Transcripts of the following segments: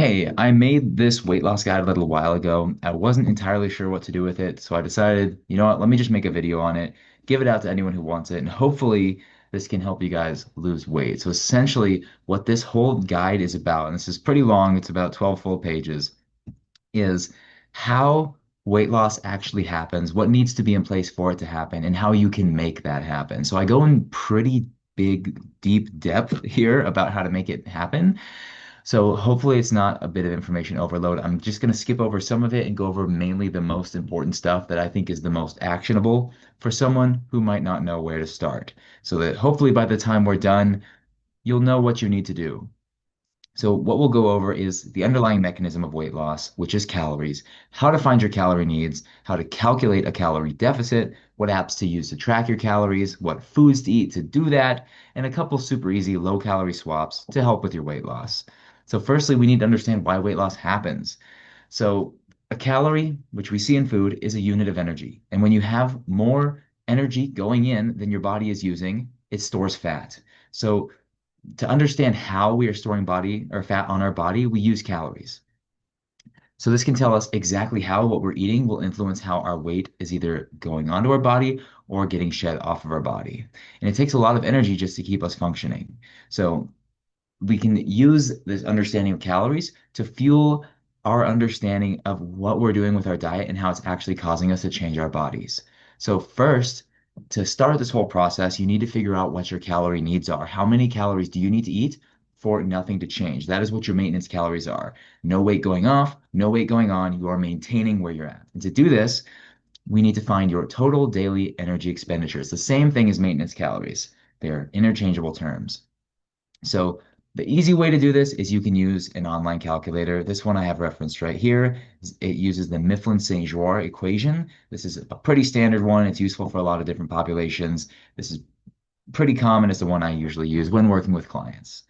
Hey, I made this weight loss guide a little while ago. I wasn't entirely sure what to do with it, so I decided, you know what, let me just make a video on it, give it out to anyone who wants it, and hopefully this can help you guys lose weight. So essentially, what this whole guide is about, and this is pretty long, it's about 12 full pages, is how weight loss actually happens, what needs to be in place for it to happen, and how you can make that happen. So I go in pretty big, deep depth here about how to make it happen. So hopefully it's not a bit of information overload. I'm just going to skip over some of it and go over mainly the most important stuff that I think is the most actionable for someone who might not know where to start. So that hopefully by the time we're done, you'll know what you need to do. So what we'll go over is the underlying mechanism of weight loss, which is calories, how to find your calorie needs, how to calculate a calorie deficit, what apps to use to track your calories, what foods to eat to do that, and a couple super easy low calorie swaps to help with your weight loss. So firstly, we need to understand why weight loss happens. So a calorie, which we see in food, is a unit of energy. And when you have more energy going in than your body is using, it stores fat. So to understand how we are storing body or fat on our body, we use calories. So this can tell us exactly how what we're eating will influence how our weight is either going onto our body or getting shed off of our body. And it takes a lot of energy just to keep us functioning. So we can use this understanding of calories to fuel our understanding of what we're doing with our diet and how it's actually causing us to change our bodies. So first, to start this whole process, you need to figure out what your calorie needs are. How many calories do you need to eat for nothing to change? That is what your maintenance calories are. No weight going off, no weight going on. You are maintaining where you're at. And to do this, we need to find your total daily energy expenditure. It's the same thing as maintenance calories. They're interchangeable terms. So the easy way to do this is you can use an online calculator. This one I have referenced right here. It uses the Mifflin-St. Jean equation. This is a pretty standard one. It's useful for a lot of different populations. This is pretty common. It's the one I usually use when working with clients.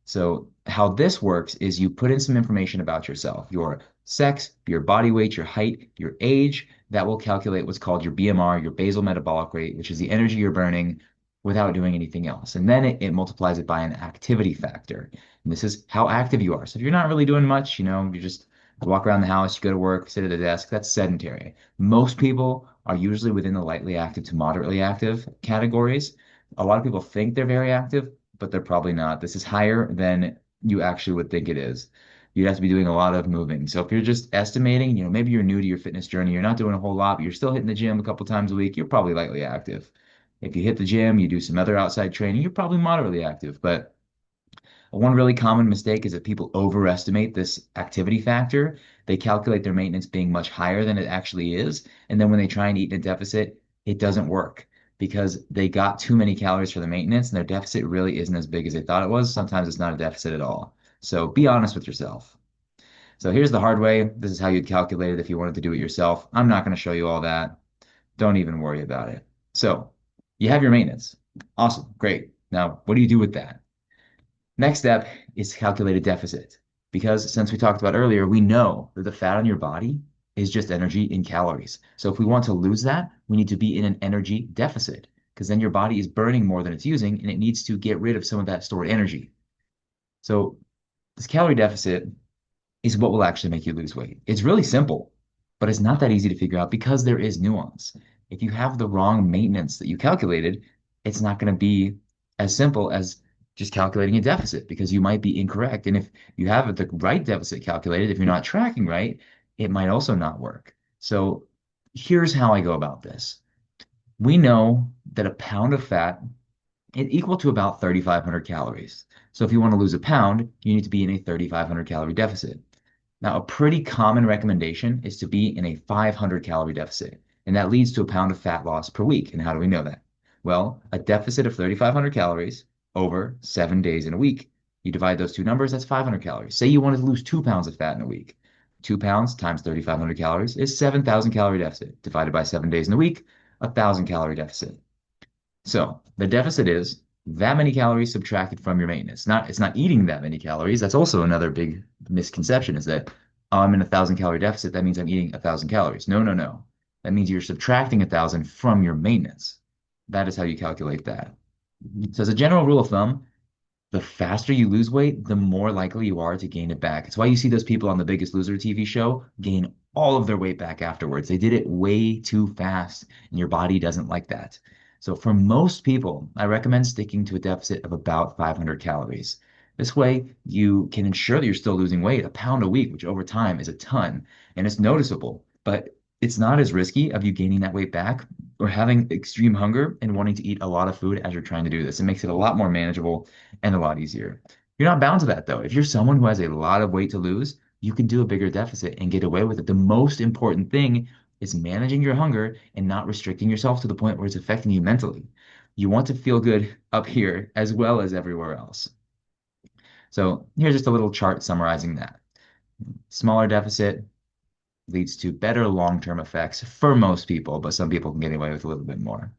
So how this works is you put in some information about yourself, your sex, your body weight, your height, your age. That will calculate what's called your BMR, your basal metabolic rate, which is the energy you're burning without doing anything else. And then it multiplies it by an activity factor. And this is how active you are. So if you're not really doing much, you just walk around the house, you go to work, sit at a desk, that's sedentary. Most people are usually within the lightly active to moderately active categories. A lot of people think they're very active, but they're probably not. This is higher than you actually would think it is. You'd have to be doing a lot of moving. So if you're just estimating, maybe you're new to your fitness journey, you're not doing a whole lot, but you're still hitting the gym a couple times a week, you're probably lightly active. If you hit the gym, you do some other outside training, you're probably moderately active. But one really common mistake is that people overestimate this activity factor. They calculate their maintenance being much higher than it actually is. And then when they try and eat in a deficit, it doesn't work because they got too many calories for the maintenance and their deficit really isn't as big as they thought it was. Sometimes it's not a deficit at all. So be honest with yourself. So here's the hard way. This is how you'd calculate it if you wanted to do it yourself. I'm not going to show you all that. Don't even worry about it. So you have your maintenance. Awesome. Great. Now, what do you do with that? Next step is calculate a deficit. Because since we talked about earlier, we know that the fat on your body is just energy in calories. So if we want to lose that, we need to be in an energy deficit because then your body is burning more than it's using and it needs to get rid of some of that stored energy. So this calorie deficit is what will actually make you lose weight. It's really simple, but it's not that easy to figure out because there is nuance. If you have the wrong maintenance that you calculated, it's not going to be as simple as just calculating a deficit because you might be incorrect. And if you have the right deficit calculated, if you're not tracking right, it might also not work. So here's how I go about this. We know that a pound of fat is equal to about 3,500 calories. So if you want to lose a pound, you need to be in a 3,500 calorie deficit. Now, a pretty common recommendation is to be in a 500 calorie deficit, and that leads to a pound of fat loss per week. And how do we know that? Well, a deficit of 3,500 calories over 7 days in a week. You divide those two numbers, that's 500 calories. Say you wanted to lose 2 pounds of fat in a week. 2 pounds times 3,500 calories is 7,000 calorie deficit. Divided by 7 days in a week, 1,000 calorie deficit. So the deficit is that many calories subtracted from your maintenance. It's not eating that many calories. That's also another big misconception is that oh, I'm in 1,000 calorie deficit. That means I'm eating 1,000 calories. No, no, no. That means you're subtracting 1,000 from your maintenance. That is how you calculate that. So as a general rule of thumb, the faster you lose weight, the more likely you are to gain it back. It's why you see those people on the Biggest Loser TV show gain all of their weight back afterwards. They did it way too fast, and your body doesn't like that. So for most people, I recommend sticking to a deficit of about 500 calories. This way, you can ensure that you're still losing weight, a pound a week, which over time is a ton, and it's noticeable. But it's not as risky of you gaining that weight back or having extreme hunger and wanting to eat a lot of food as you're trying to do this. It makes it a lot more manageable and a lot easier. You're not bound to that though. If you're someone who has a lot of weight to lose, you can do a bigger deficit and get away with it. The most important thing is managing your hunger and not restricting yourself to the point where it's affecting you mentally. You want to feel good up here as well as everywhere else. So here's just a little chart summarizing that. Smaller deficit leads to better long-term effects for most people, but some people can get away with a little bit more.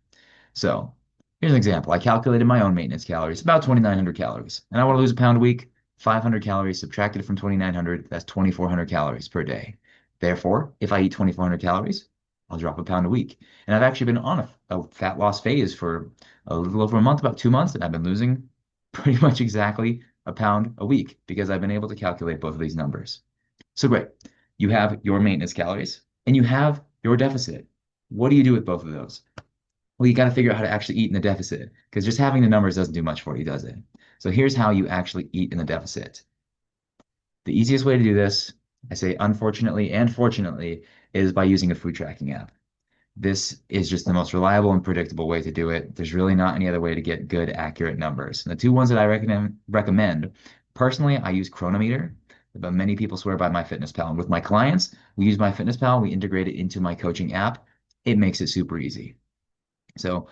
So here's an example. I calculated my own maintenance calories, about 2,900 calories. And I want to lose a pound a week, 500 calories subtracted from 2,900, that's 2,400 calories per day. Therefore, if I eat 2,400 calories, I'll drop a pound a week. And I've actually been on a fat loss phase for a little over a month, about 2 months, and I've been losing pretty much exactly a pound a week because I've been able to calculate both of these numbers. So great. You have your maintenance calories and you have your deficit. What do you do with both of those? Well, you got to figure out how to actually eat in the deficit because just having the numbers doesn't do much for you, does it? So here's how you actually eat in the deficit. The easiest way to do this, I say unfortunately and fortunately, is by using a food tracking app. This is just the most reliable and predictable way to do it. There's really not any other way to get good, accurate numbers. And the two ones that I recommend, personally, I use Chronometer, but many people swear by MyFitnessPal. And with my clients, we use MyFitnessPal, we integrate it into my coaching app. It makes it super easy. So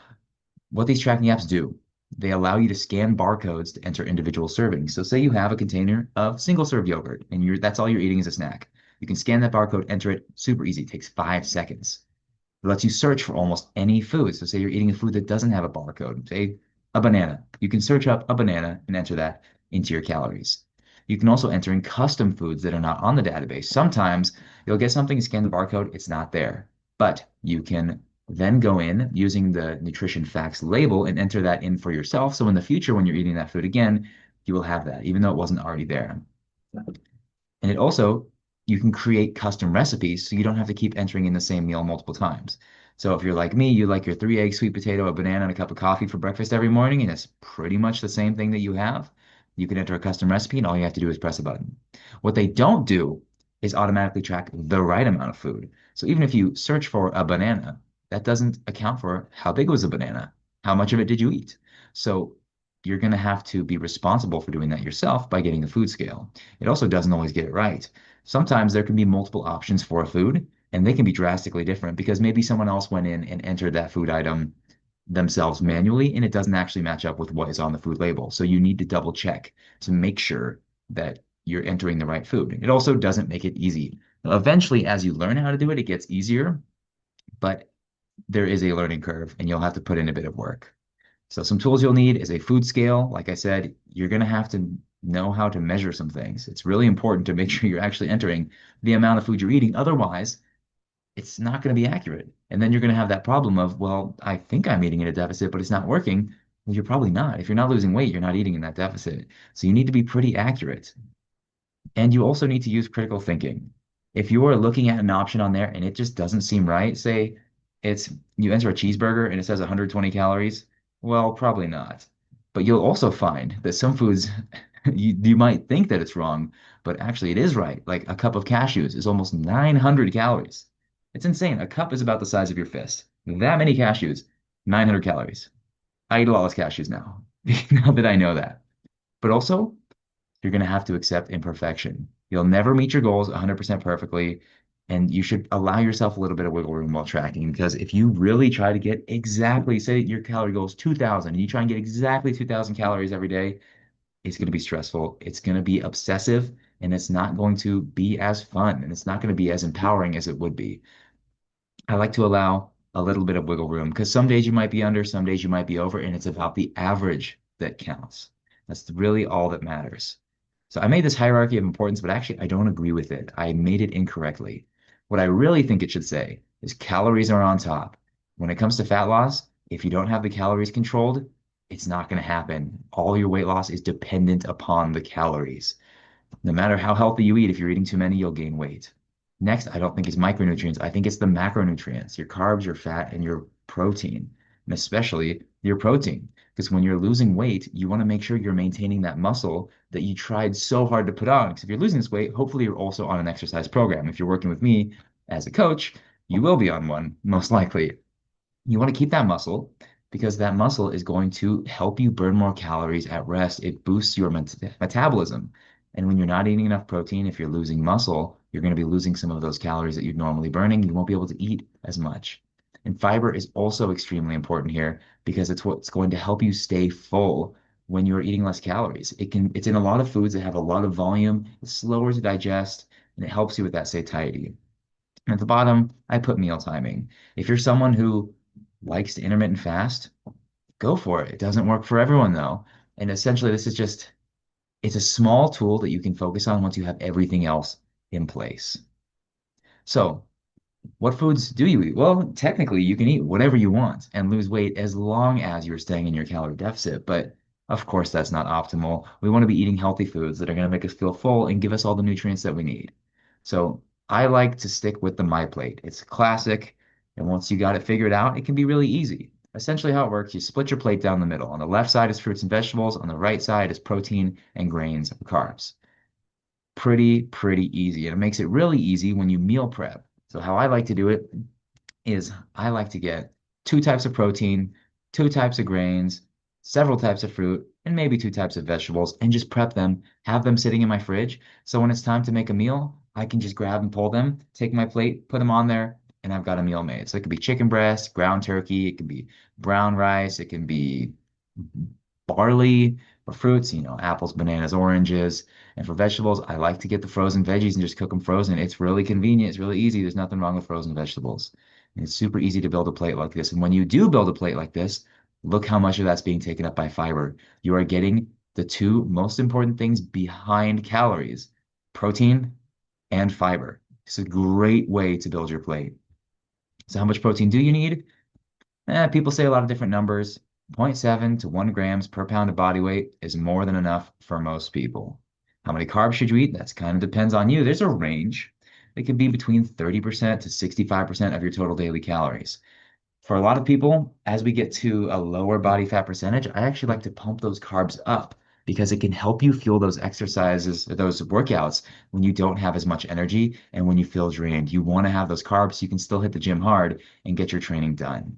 what these tracking apps do, they allow you to scan barcodes to enter individual servings. So say you have a container of single serve yogurt and that's all you're eating as a snack. You can scan that barcode, enter it, super easy. It takes 5 seconds. It lets you search for almost any food. So say you're eating a food that doesn't have a barcode, say a banana. You can search up a banana and enter that into your calories. You can also enter in custom foods that are not on the database. Sometimes you'll get something, scan the barcode, it's not there. But you can then go in using the nutrition facts label and enter that in for yourself. So in the future, when you're eating that food again, you will have that, even though it wasn't already there. And it also, you can create custom recipes so you don't have to keep entering in the same meal multiple times. So if you're like me, you like your 3 eggs, sweet potato, a banana, and a cup of coffee for breakfast every morning, and it's pretty much the same thing that you have, you can enter a custom recipe and all you have to do is press a button. What they don't do is automatically track the right amount of food. So even if you search for a banana, that doesn't account for how big was the banana, how much of it did you eat. So you're going to have to be responsible for doing that yourself by getting the food scale. It also doesn't always get it right. Sometimes there can be multiple options for a food, and they can be drastically different because maybe someone else went in and entered that food item themselves manually, and it doesn't actually match up with what is on the food label. So you need to double check to make sure that you're entering the right food. It also doesn't make it easy. Eventually, as you learn how to do it, it gets easier, but there is a learning curve, and you'll have to put in a bit of work. So some tools you'll need is a food scale. Like I said, you're going to have to know how to measure some things. It's really important to make sure you're actually entering the amount of food you're eating. Otherwise, it's not going to be accurate. And then you're going to have that problem of, well, I think I'm eating in a deficit, but it's not working. Well, you're probably not. If you're not losing weight, you're not eating in that deficit. So you need to be pretty accurate. And you also need to use critical thinking. If you are looking at an option on there and it just doesn't seem right, say it's you enter a cheeseburger and it says 120 calories, well, probably not. But you'll also find that some foods you might think that it's wrong, but actually it is right. Like a cup of cashews is almost 900 calories. It's insane. A cup is about the size of your fist. That many cashews, 900 calories. I eat a lot less cashews now, now that I know that. But also, you're going to have to accept imperfection. You'll never meet your goals 100% perfectly, and you should allow yourself a little bit of wiggle room while tracking because if you really try to get exactly, say your calorie goal is 2,000, and you try and get exactly 2,000 calories every day, it's going to be stressful. It's going to be obsessive, and it's not going to be as fun, and it's not going to be as empowering as it would be. I like to allow a little bit of wiggle room because some days you might be under, some days you might be over, and it's about the average that counts. That's really all that matters. So I made this hierarchy of importance, but actually I don't agree with it. I made it incorrectly. What I really think it should say is calories are on top. When it comes to fat loss, if you don't have the calories controlled, It's not going to happen. All your weight loss is dependent upon the calories. No matter how healthy you eat, if you're eating too many, you'll gain weight. Next, I don't think it's micronutrients. I think it's the macronutrients, your carbs, your fat, and your protein, and especially your protein. Because when you're losing weight, you want to make sure you're maintaining that muscle that you tried so hard to put on. Because if you're losing this weight, hopefully you're also on an exercise program. If you're working with me as a coach, you will be on one, most likely. You want to keep that muscle because that muscle is going to help you burn more calories at rest. It boosts your metabolism. And when you're not eating enough protein, if you're losing muscle, you're going to be losing some of those calories that you're normally burning. You won't be able to eat as much. And fiber is also extremely important here because it's what's going to help you stay full when you're eating less calories. It's in a lot of foods that have a lot of volume, it's slower to digest, and it helps you with that satiety. And at the bottom, I put meal timing. If you're someone who likes to intermittent fast, go for it. It doesn't work for everyone though. And essentially, it's a small tool that you can focus on once you have everything else in place. So what foods do you eat? Well, technically, you can eat whatever you want and lose weight as long as you're staying in your calorie deficit. But of course, that's not optimal. We want to be eating healthy foods that are going to make us feel full and give us all the nutrients that we need. So I like to stick with the My Plate. It's classic. And once you got it figured out, it can be really easy. Essentially, how it works, you split your plate down the middle. On the left side is fruits and vegetables. On the right side is protein and grains or carbs. Pretty easy. And it makes it really easy when you meal prep. So how I like to do it is I like to get two types of protein, two types of grains, several types of fruit, and maybe two types of vegetables, and just prep them, have them sitting in my fridge. So when it's time to make a meal, I can just grab and pull them, take my plate, put them on there, and I've got a meal made. So it could be chicken breast, ground turkey, it can be brown rice, it can be barley or fruits, apples, bananas, oranges. And for vegetables, I like to get the frozen veggies and just cook them frozen. It's really convenient. It's really easy. There's nothing wrong with frozen vegetables. And it's super easy to build a plate like this. And when you do build a plate like this, look how much of that's being taken up by fiber. You are getting the two most important things behind calories, protein and fiber. It's a great way to build your plate. So how much protein do you need? People say a lot of different numbers. 0.7 to 1 grams per pound of body weight is more than enough for most people. How many carbs should you eat? That's kind of depends on you. There's a range. It could be between 30% to 65% of your total daily calories. For a lot of people, as we get to a lower body fat percentage, I actually like to pump those carbs up because it can help you fuel those exercises, those workouts when you don't have as much energy and when you feel drained. You want to have those carbs so you can still hit the gym hard and get your training done.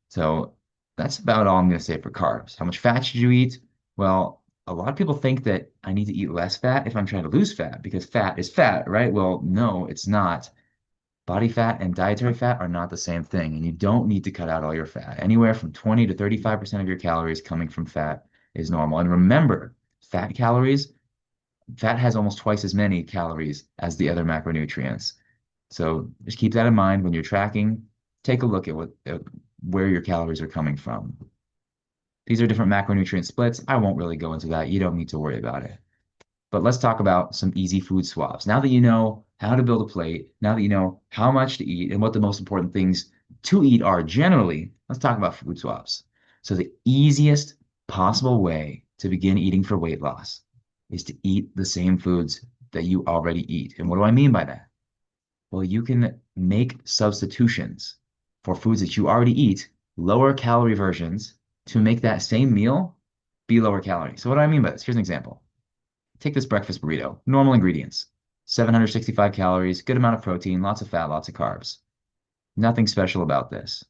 So that's about all I'm going to say for carbs. How much fat should you eat? Well, a lot of people think that I need to eat less fat if I'm trying to lose fat because fat is fat, right? Well, no, it's not. Body fat and dietary fat are not the same thing, and you don't need to cut out all your fat. Anywhere from 20 to 35% of your calories coming from fat is normal. And remember, fat has almost twice as many calories as the other macronutrients. So just keep that in mind when you're tracking. Take a look at where your calories are coming from. These are different macronutrient splits. I won't really go into that. You don't need to worry about it. But let's talk about some easy food swaps. Now that you know how to build a plate, now that you know how much to eat and what the most important things to eat are generally, let's talk about food swaps. So the easiest possible way to begin eating for weight loss is to eat the same foods that you already eat. And what do I mean by that? Well, you can make substitutions for foods that you already eat, lower calorie versions, to make that same meal be lower calorie. So what do I mean by this? Here's an example. Take this breakfast burrito, normal ingredients, 765 calories, good amount of protein, lots of fat, lots of carbs. Nothing special about this.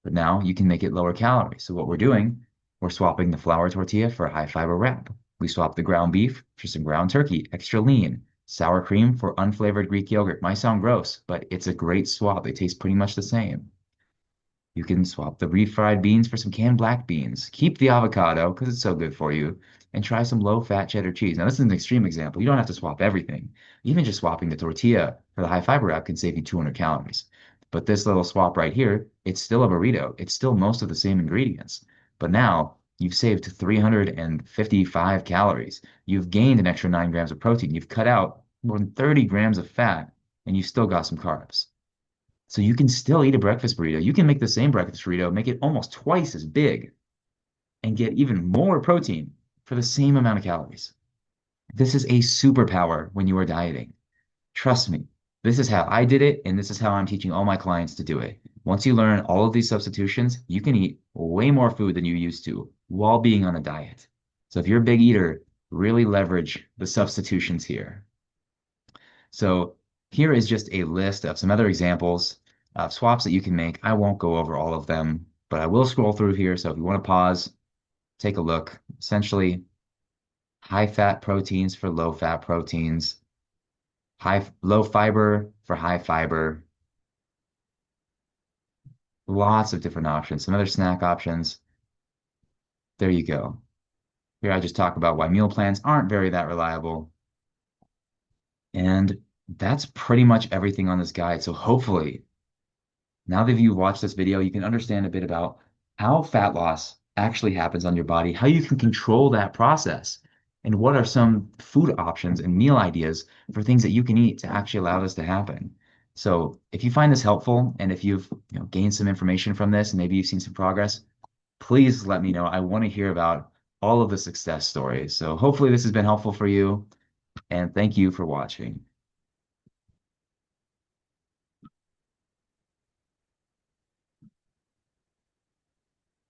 But now you can make it lower calorie. So what we're doing, we're swapping the flour tortilla for a high fiber wrap. We swap the ground beef for some ground turkey, extra lean, sour cream for unflavored Greek yogurt. Might sound gross, but it's a great swap. They taste pretty much the same. You can swap the refried beans for some canned black beans. Keep the avocado because it's so good for you, and try some low-fat cheddar cheese. Now, this is an extreme example. You don't have to swap everything. Even just swapping the tortilla for the high fiber wrap can save you 200 calories. But this little swap right here, it's still a burrito. It's still most of the same ingredients. But now you've saved 355 calories. You've gained an extra 9 grams of protein. You've cut out more than 30 grams of fat, and you still got some carbs. So you can still eat a breakfast burrito. You can make the same breakfast burrito, make it almost twice as big, and and get even more protein for the same amount of calories. This is a superpower when you are dieting. Trust me, this is how I did it, and this is how I'm teaching all my clients to do it. Once you learn all of these substitutions, you can eat way more food than you used to while being on a diet. So if you're a big eater, really leverage the substitutions here. So here is just a list of some other examples of swaps that you can make. I won't go over all of them, but I will scroll through here. So if you want to pause, take a look. Essentially, high fat proteins for low fat proteins, low fiber for high fiber, lots of different options, some other snack options. There you go. Here I just talk about why meal plans aren't very that reliable. And that's pretty much everything on this guide. So hopefully, now that you've watched this video, you can understand a bit about how fat loss actually happens on your body, how you can control that process, and what are some food options and meal ideas for things that you can eat to actually allow this to happen. So if you find this helpful and if you've gained some information from this and maybe you've seen some progress, please let me know. I want to hear about all of the success stories. So hopefully this has been helpful for you, and thank you for watching.